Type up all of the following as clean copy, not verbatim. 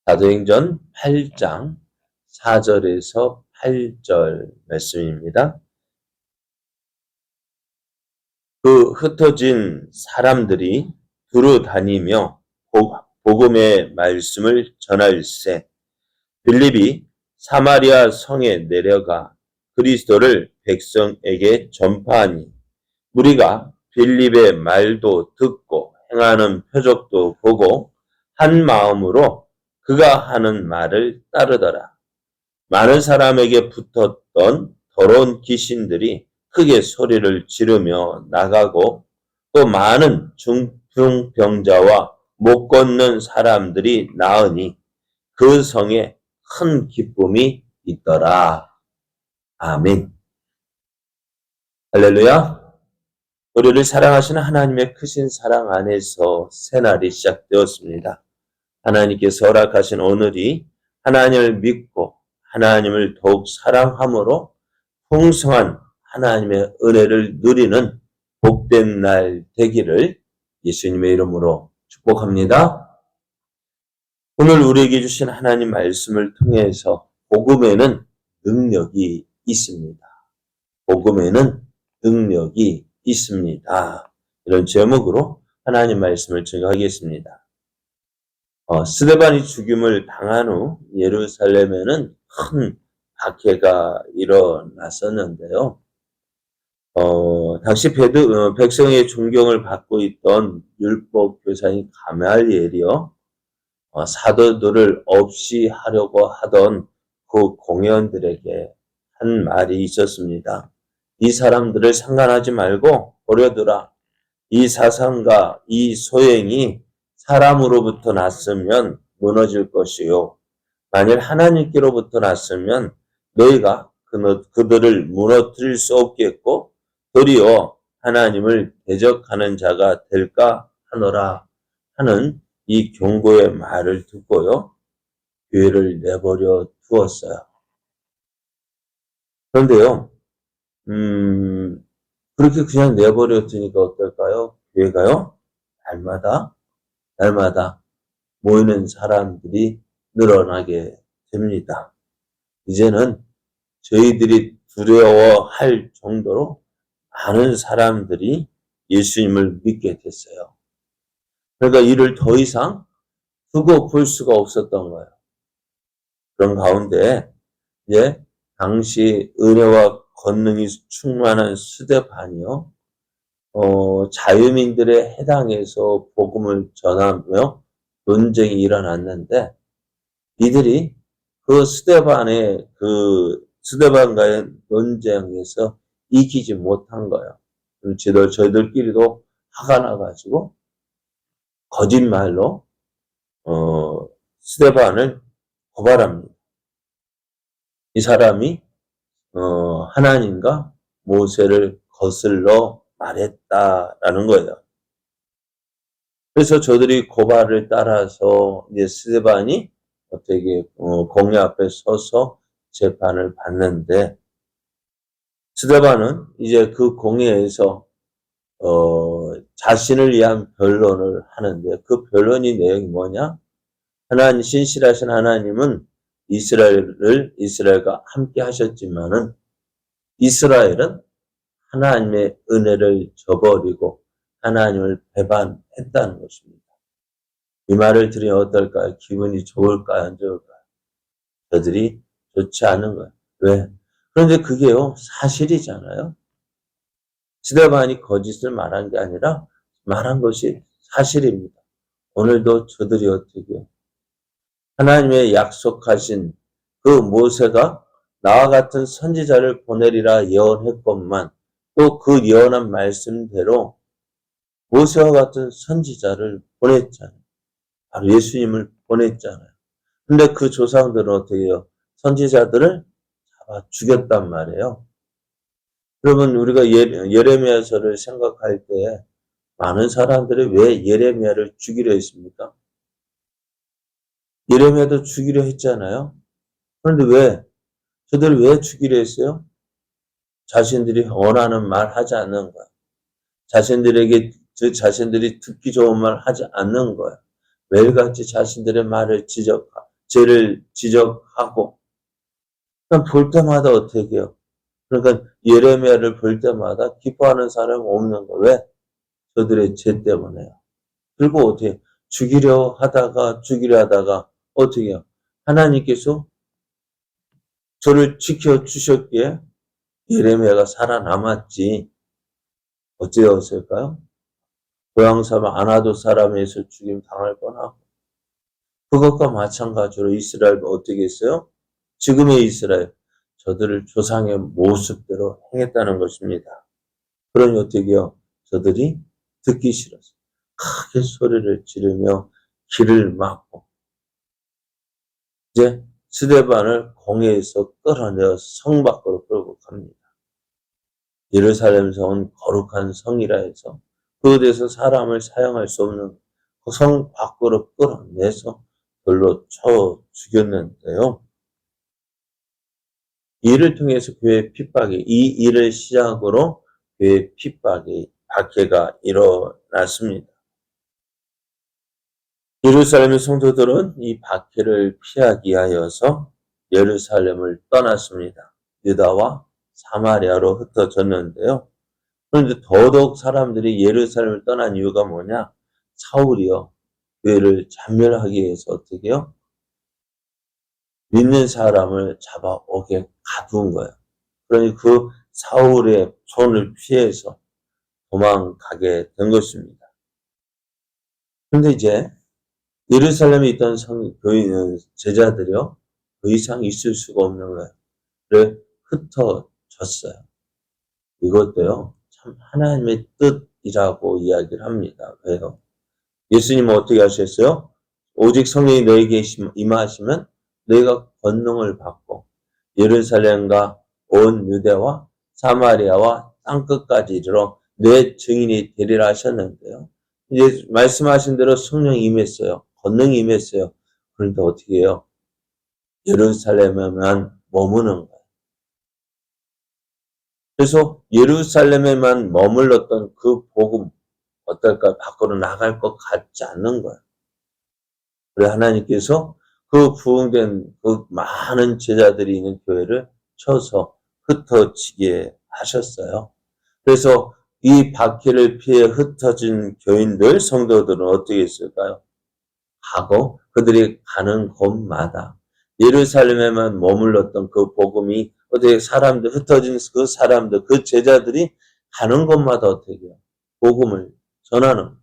사도행전 8장 4절에서 8절 말씀입니다. 그 흩어진 사람들이 두루 다니며 복음의 말씀을 전할세 빌립이 사마리아 성에 내려가 그리스도를 백성에게 전파하니 우리가 빌립의 말도 듣고 행하는 표적도 보고 한 마음으로 그가 하는 말을 따르더라. 많은 사람에게 붙었던 더러운 귀신들이 크게 소리를 지르며 나가고 또 많은 중풍병자와 못 걷는 사람들이 나으니 그 성에 큰 기쁨이 있더라. 아멘. 할렐루야. 우리를 사랑하시는 하나님의 크신 사랑 안에서 새날이 시작되었습니다. 하나님께서 허락하신 오늘이 하나님을 믿고 하나님을 더욱 사랑함으로 풍성한 하나님의 은혜를 누리는 복된 날 되기를 예수님의 이름으로 축복합니다. 오늘 우리에게 주신 하나님 말씀을 통해서 복음에는 능력이 있습니다. 복음에는 능력이 있습니다. 이런 제목으로 하나님 말씀을 증거하겠습니다. 스데반이 죽임을 당한 후 예루살렘에는 큰 박해가 일어났었는데요. 당시 백성의 존경을 받고 있던 율법 교사인 가말리엘이요, 사도들을 없이 하려고 하던 그 공회원들에게 한 말이 있었습니다. 이 사람들을 상관하지 말고 버려두라. 이 사상과 이 소행이 사람으로부터 났으면 무너질 것이요. 만일 하나님께로부터 났으면 너희가 그들을 무너뜨릴 수 없겠고 도리어 하나님을 대적하는 자가 될까 하노라 하는 이 경고의 말을 듣고요. 교회를 내버려 두었어요. 그런데요. 그렇게 그냥 내버려 두니까 어떨까요? 교회가요. 날마다 모이는 사람들이 늘어나게 됩니다. 이제는 저희들이 두려워할 정도로 많은 사람들이 예수님을 믿게 됐어요. 그러니까 이를 더 이상 두고 볼 수가 없었던 거예요. 그런 가운데 이제 당시 은혜와 권능이 충만한 스데반이요. 자유민들의 해당에서 복음을 전하며 논쟁이 일어났는데 이들이 그 스데반과의 논쟁에서 이기지 못한 거예요. 저희들끼리도 화가 나가지고 거짓말로 스데반을 고발합니다. 이 사람이 하나님과 모세를 거슬러 말했다라는 거예요. 그래서 저들이 고발을 따라서 이제 스데반이 어떻게 공회 앞에 서서 재판을 받는데 스데반은 이제 그 공회에서 자신을 위한 변론을 하는데 그 변론의 내용이 뭐냐? 신실하신 하나님은 이스라엘과 함께 하셨지만은 이스라엘은 하나님의 은혜를 저버리고 하나님을 배반했다는 것입니다. 이 말을 들으면 어떨까요? 기분이 좋을까요? 안 좋을까요? 저들이 좋지 않은 거예요. 왜? 그런데 그게요, 사실이잖아요. 스데반이 거짓을 말한 게 아니라 말한 것이 사실입니다. 오늘도 저들이 어떻게 하나님의 약속하신 그 모세가 나와 같은 선지자를 보내리라 예언했건만 또 그 예언한 말씀대로 모세와 같은 선지자를 보냈잖아요. 바로 예수님을 보냈잖아요. 근데 그 조상들은 어떻게 해요? 선지자들을 잡아 죽였단 말이에요. 여러분 우리가 예레미야서를 생각할 때 많은 사람들이 왜 예레미야를 죽이려 했습니까? 예레미야도 죽이려 했잖아요. 그런데 저들 왜 죽이려 했어요? 자신들이 원하는 말 하지 않는 거야. 자신들이 듣기 좋은 말 하지 않는 거야. 매일같이 자신들의 말을 죄를 지적하고, 볼 때마다 어떻게 해요? 그러니까 예레미야를 볼 때마다 기뻐하는 사람이 없는 거예요. 왜? 저들의 죄 때문에요. 그리고 어떻게 죽이려 하다가 어떻게 해요? 하나님께서 저를 지켜주셨기에 예레미야가 살아남았지. 어찌되었을까요? 고향사람 아나도 사람에서 죽임 당할 뻔하고, 그것과 마찬가지로 이스라엘 어떻게 했어요? 지금의 이스라엘, 저들을 조상의 모습대로 행했다는 것입니다. 그러니 어떻게 해요? 저들이 듣기 싫어서 크게 소리를 지르며 길을 막고, 이제 스데반을 공회에서 끌어내어 성 밖으로 끌고 갑니다. 예루살렘 성은 거룩한 성이라 해서 그곳에서 사람을 사용할 수 없는 그 성 밖으로 끌어내서 돌로 쳐 죽였는데요. 이를 통해서 교회 핍박이, 이 일을 시작으로 교회 핍박이, 박해가 일어났습니다. 예루살렘의 성도들은 이 박해를 피하기 위하여서 예루살렘을 떠났습니다. 유다와 사마리아로 흩어졌는데요. 그런데 더더욱 사람들이 예루살렘을 떠난 이유가 뭐냐? 사울이요. 교회를 잔멸하기 위해서 어떻게 해요? 믿는 사람을 잡아오게 가둔 거예요. 그러니 그 사울의 손을 피해서 도망가게 된 것입니다. 그런데 이제 예루살렘에 있던 교인은 제자들이요. 더 이상 있을 수가 없는 거예요. 그래 흩어졌어요. 이것도요. 참 하나님의 뜻이라고 이야기를 합니다. 왜요? 예수님은 어떻게 하셨어요? 오직 성령이 너에게 임하시면 너희가 권능을 받고 예루살렘과 온 유대와 사마리아와 땅끝까지 이르러 내 증인이 되리라 하셨는데요. 이제 말씀하신 대로 성령이 임했어요. 권능이 임했어요. 그런데 어떻게 해요? 예루살렘에만 머무는 거예요. 그래서 예루살렘에만 머물렀던 그 복음 어떨까? 밖으로 나갈 것 같지 않는 거예요. 그래 하나님께서 그 부흥된 그 많은 제자들이 있는 교회를 쳐서 흩어지게 하셨어요. 그래서 이 박해를 피해 흩어진 교인들, 성도들은 어떻게 했을까요? 하고 그들이 가는 곳마다 예루살렘에만 머물렀던 그 복음이 어떻게 사람들, 흩어진 그 사람들, 그 제자들이 가는 곳마다 어떻게 해요? 복음을 전하는.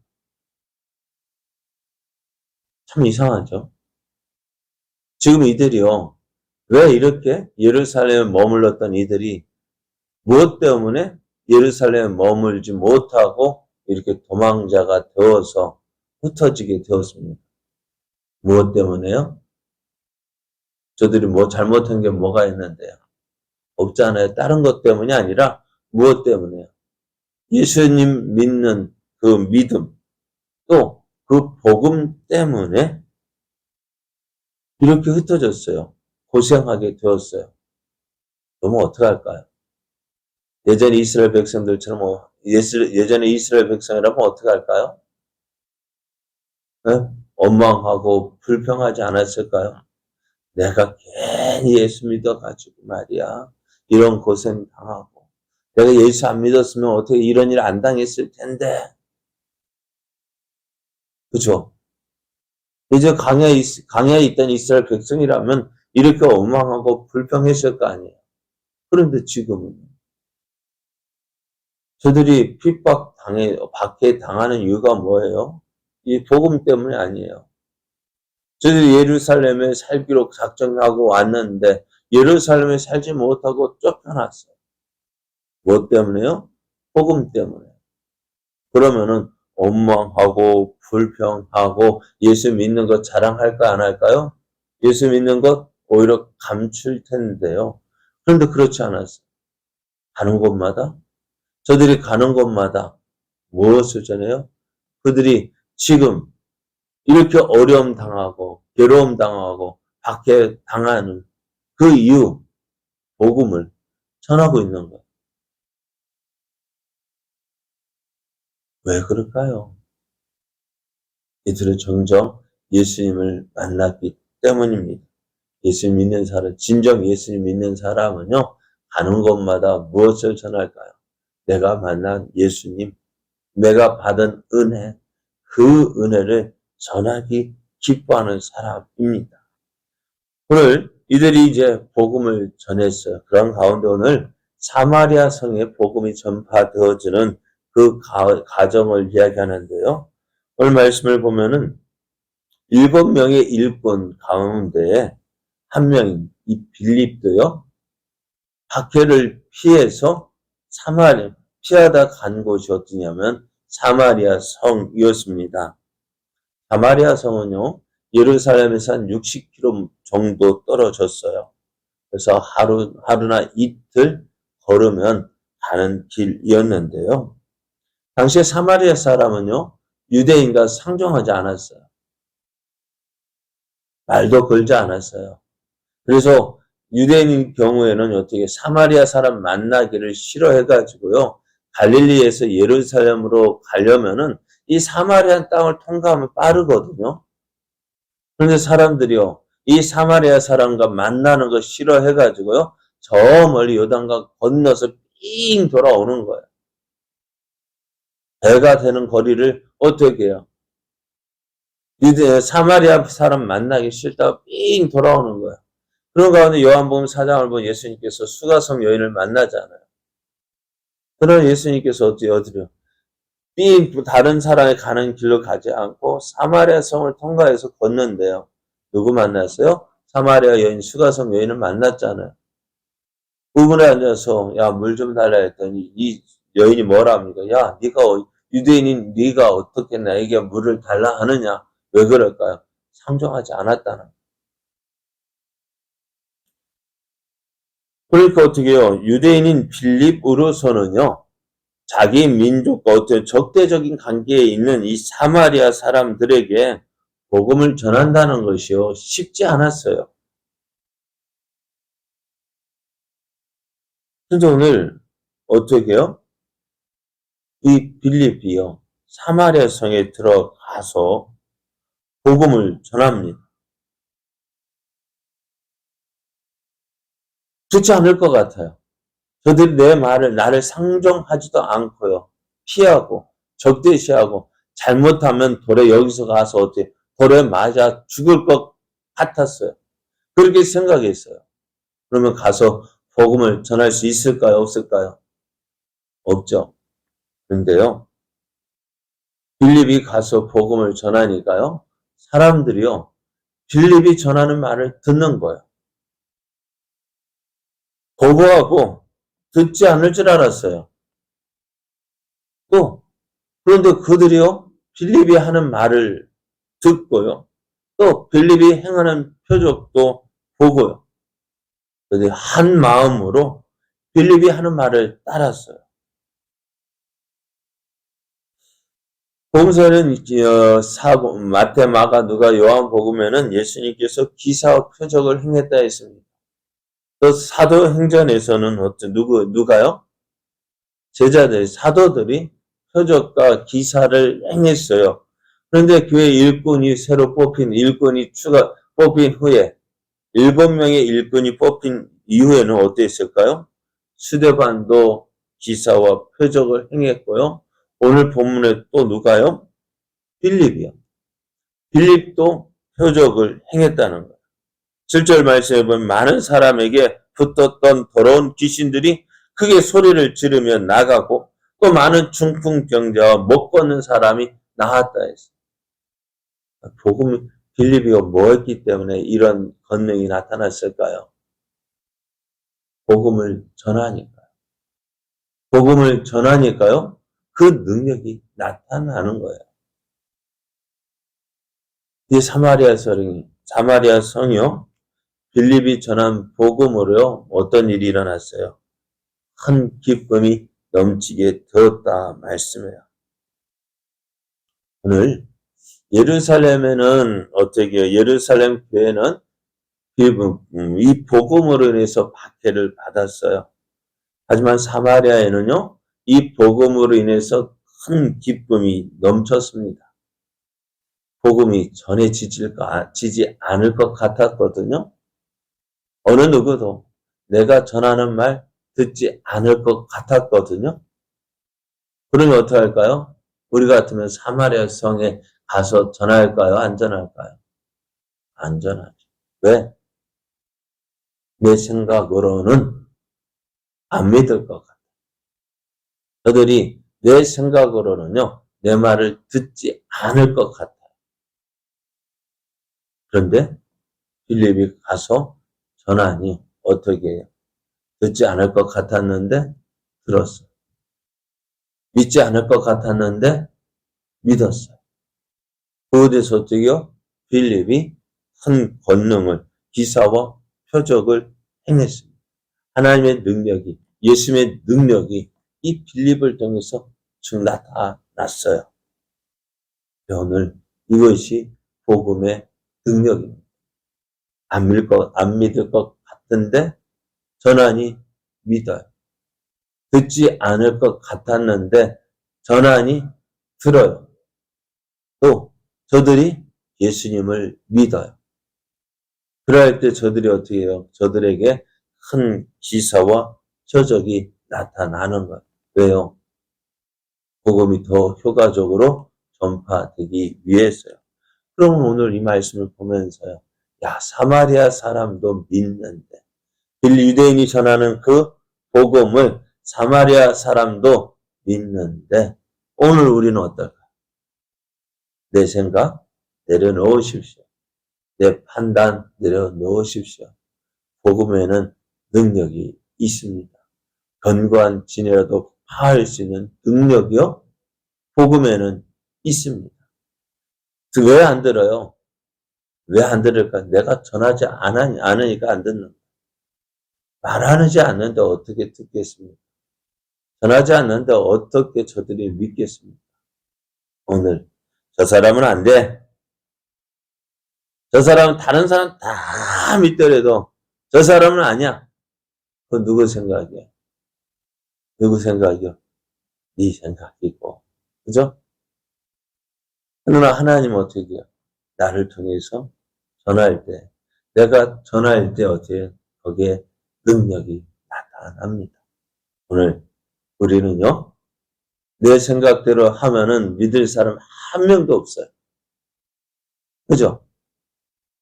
참 이상하죠? 지금 이들이요. 왜 이렇게 예루살렘에 머물렀던 이들이 무엇 때문에 예루살렘에 머물지 못하고 이렇게 도망자가 되어서 흩어지게 되었습니까? 무엇 때문에요? 저들이 뭐 잘못한 게 뭐가 있는데요? 없잖아요. 다른 것 때문이 아니라 무엇 때문에요? 예수님 믿는 그 믿음, 또 그 복음 때문에 이렇게 흩어졌어요. 고생하게 되었어요. 그러면 어떡할까요? 예전에 이스라엘 백성들처럼 예전에 이스라엘 백성이라면 어떻게 할까요? 네? 원망하고 불평하지 않았을까요? 내가 괜히 예수 믿어가지고 말이야. 이런 고생 당하고. 내가 예수 안 믿었으면 어떻게 이런 일 안 당했을 텐데. 그죠? 이제 강야에 있던 이스라엘 백성이라면 이렇게 원망하고 불평했을 거 아니에요. 그런데 지금은 저들이 박해 당하는 이유가 뭐예요? 이 복음 때문이 아니에요. 저들이 예루살렘에 살기로 작정하고 왔는데 예루살렘에 살지 못하고 쫓겨났어요. 뭐 때문에요? 복음 때문에. 그러면은 원망하고 불평하고 예수 믿는 것 자랑할까 안 할까요? 예수 믿는 것 오히려 감출 텐데요. 그런데 그렇지 않았어요. 가는 곳마다 저들이 가는 곳마다 무엇을 전해요? 그들이 지금 이렇게 어려움 당하고 괴로움 당하고 박해 당하는 그 이유 복음을 전하고 있는 거예요. 왜 그럴까요? 이들은 점점 예수님을 만났기 때문입니다. 예수 믿는 사람, 진정 예수님 믿는 사람은요, 가는 곳마다 무엇을 전할까요? 내가 만난 예수님, 내가 받은 은혜, 그 은혜를 전하기 기뻐하는 사람입니다. 오늘 이들이 이제 복음을 전했어요. 그런 가운데 오늘 사마리아 성에 복음이 전파되어지는 그 과정을 이야기하는데요. 오늘 말씀을 보면은 7명의 일꾼 가운데 한 명인 이 빌립도요. 박해를 피해서 피하다 간 곳이 어디냐면 사마리아 성이었습니다. 사마리아 성은요, 예루살렘에서 한 60km 정도 떨어졌어요. 그래서 하루나 이틀 걸으면 가는 길이었는데요. 당시에 사마리아 사람은요, 유대인과 상종하지 않았어요. 말도 걸지 않았어요. 그래서 유대인인 경우에는 어떻게 사마리아 사람 만나기를 싫어해가지고요. 갈릴리에서 예루살렘으로 가려면은 이 사마리아 땅을 통과하면 빠르거든요. 그런데 사람들이요. 이 사마리아 사람과 만나는 거 싫어해가지고요. 저 멀리 요단강 건너서 삥 돌아오는 거예요. 배가 되는 거리를 어떻게 해요? 사마리아 사람 만나기 싫다고 삥 돌아오는 거예요. 그런 가운데 요한복음 4장을 본 예수님께서 수가성 여인을 만나잖아요. 그러나 예수님께서 어디요? 다른 사람이 가는 길로 가지 않고 사마리아 성을 통과해서 걷는데요. 누구 만났어요? 사마리아 여인, 수가성 여인을 만났잖아요. 부분에 앉아서 야, 물 좀 달라 했더니 이 여인이 뭐라 합니까? 야, 유대인인 네가 어떻게 나에게 물을 달라 하느냐? 왜 그럴까요? 상종하지 않았다는. 그러니까 어떻게 해요? 유대인인 빌립으로서는요. 자기 민족과 어떤 적대적인 관계에 있는 이 사마리아 사람들에게 복음을 전한다는 것이요. 쉽지 않았어요. 그래서 오늘 어떻게 해요? 이 빌립이요. 사마리아 성에 들어가서 복음을 전합니다. 그렇지 않을 것 같아요. 저들이 나를 상종하지도 않고요. 피하고, 적대시하고, 잘못하면 여기서 가서 돌에 맞아 죽을 것 같았어요. 그렇게 생각했어요. 그러면 가서 복음을 전할 수 있을까요? 없을까요? 없죠. 그런데요. 빌립이 가서 복음을 전하니까요. 사람들이요. 빌립이 전하는 말을 듣는 거예요. 거부하고 듣지 않을 줄 알았어요. 그런데 그들이요. 빌립이 하는 말을 듣고요. 또 빌립이 행하는 표적도 보고요. 그들이 한 마음으로 빌립이 하는 말을 따랐어요. 복음서는 마태, 마가, 누가, 요한복음에는 예수님께서 기사와 표적을 행했다 했습니다. 또 사도행전에서는 누가요? 제자들, 사도들이 표적과 기사를 행했어요. 그런데 교회 일꾼이 새로 뽑힌 일꾼이 뽑힌 후에 7명의 일꾼이 뽑힌 이후에는 어땠을까요? 스데반도 기사와 표적을 행했고요. 오늘 본문에 또 누가요? 빌립이요. 빌립도 표적을 행했다는 거예요. 7절 말씀에 보면 많은 사람에게 붙었던 더러운 귀신들이 크게 소리를 지르며 나가고 또 많은 중풍병자와 못 걷는 사람이 나았다 했어요. 빌립이가 뭐 했기 때문에 이런 권능이 나타났을까요? 복음을 전하니까요. 복음을 전하니까요. 그 능력이 나타나는 거예요. 이 사마리아 성이요. 빌립이 전한 복음으로요. 어떤 일이 일어났어요? 큰 기쁨이 넘치게 되었다 말씀해요. 오늘 예루살렘에는 어떻게 예루살렘 교회는 이 복음으로 인해서 박해를 받았어요. 하지만 사마리아에는요. 이 복음으로 인해서 큰 기쁨이 넘쳤습니다. 복음이 전해지지 않을 것 같았거든요. 어느 누구도 내가 전하는 말 듣지 않을 것 같았거든요. 그러면 어떻게 할까요? 우리 같으면 사마리아 성에 가서 전할까요? 안 전할까요? 안 전하죠. 왜? 내 생각으로는 안 믿을 것 같아요. 저들이 내 생각으로는요, 내 말을 듣지 않을 것 같아요. 그런데 빌립이 가서 전하니 어떻게 해요? 듣지 않을 것 같았는데 들었어요. 믿지 않을 것 같았는데 믿었어요. 그곳에서 어떻게요? 빌립이 큰 권능을, 기사와 표적을 행했습니다. 하나님의 능력이, 예수님의 능력이 이 빌립을 통해서 쭉 나타났어요. 오늘 이것이 복음의 능력입니다. 안 믿을 것 같은데 전하니 믿어요. 듣지 않을 것 같았는데 전하니 들어요. 또 저들이 예수님을 믿어요. 그럴 때 저들이 어떻게 해요? 저들에게 큰 기사와 표적이 나타나는 거예요. 왜요? 복음이 더 효과적으로 전파되기 위해서요. 그럼 오늘 이 말씀을 보면서요. 야, 사마리아 사람도 믿는데 유대인이 전하는 그 복음을 사마리아 사람도 믿는데 오늘 우리는 어떨까? 내 생각 내려놓으십시오. 내 판단 내려놓으십시오. 복음에는 능력이 있습니다. 견고한 진이라도 파할 수 있는 능력이요? 복음에는 있습니다. 왜 안 들어요? 왜 안 들을까? 내가 전하지 않으니까 안 듣는 거예요. 말하지 않는데 어떻게 듣겠습니까? 전하지 않는데 어떻게 저들이 믿겠습니까? 오늘 저 사람은 안 돼. 저 사람은 다른 사람 다 믿더라도 저 사람은 아니야. 그건 누구 생각이야? 누구 생각이요? 네 생각이고. 그죠? 그러나 하나님은 어떻게 해요? 나를 통해서 전할 때, 내가 전할 때 어떻게 거기에 능력이 나타납니다. 오늘 우리는요, 내 생각대로 하면은 믿을 사람 한 명도 없어요. 그죠?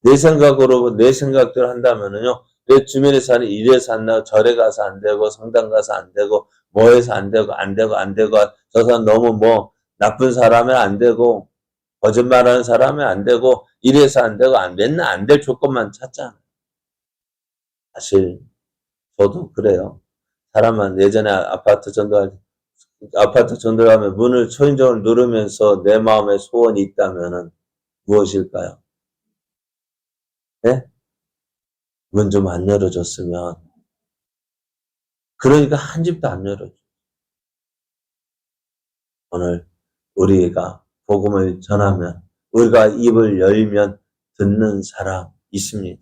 내 생각으로, 내 생각대로 한다면은요, 내 주변에 사는 이래서 안 나고, 절에 가서 안 되고, 성당 가서 안 되고, 뭐 해서 안 되고, 저 사람 너무 뭐, 나쁜 사람은 안 되고, 거짓말하는 사람은 안 되고, 이래서 안 되고, 맨날 안 될 조건만 찾잖아. 사실, 저도 그래요. 사람은 예전에 아파트 전도하면 문을 초인종을 누르면서 내 마음에 소원이 있다면은 무엇일까요? 네? 문 좀 안 열어줬으면. 그러니까 한 집도 안 열어줘. 오늘 우리가 복음을 전하면, 우리가 입을 열면 듣는 사람 있습니다.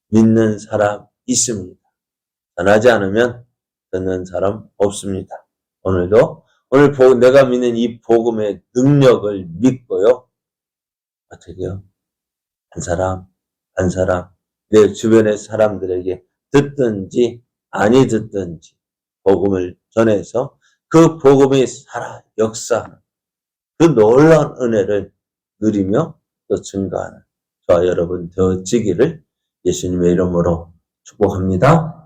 믿는 사람 있습니다. 전하지 않으면 듣는 사람 없습니다. 오늘 내가 믿는 이 복음의 능력을 믿고요. 어떻게 해요? 한 사람, 내 주변의 사람들에게 듣든지 아니 듣든지 복음을 전해서 그 복음이 살아 역사하는 그 놀라운 은혜를 누리며 또 증가하는 저와 여러분 되어지기를 예수님의 이름으로 축복합니다.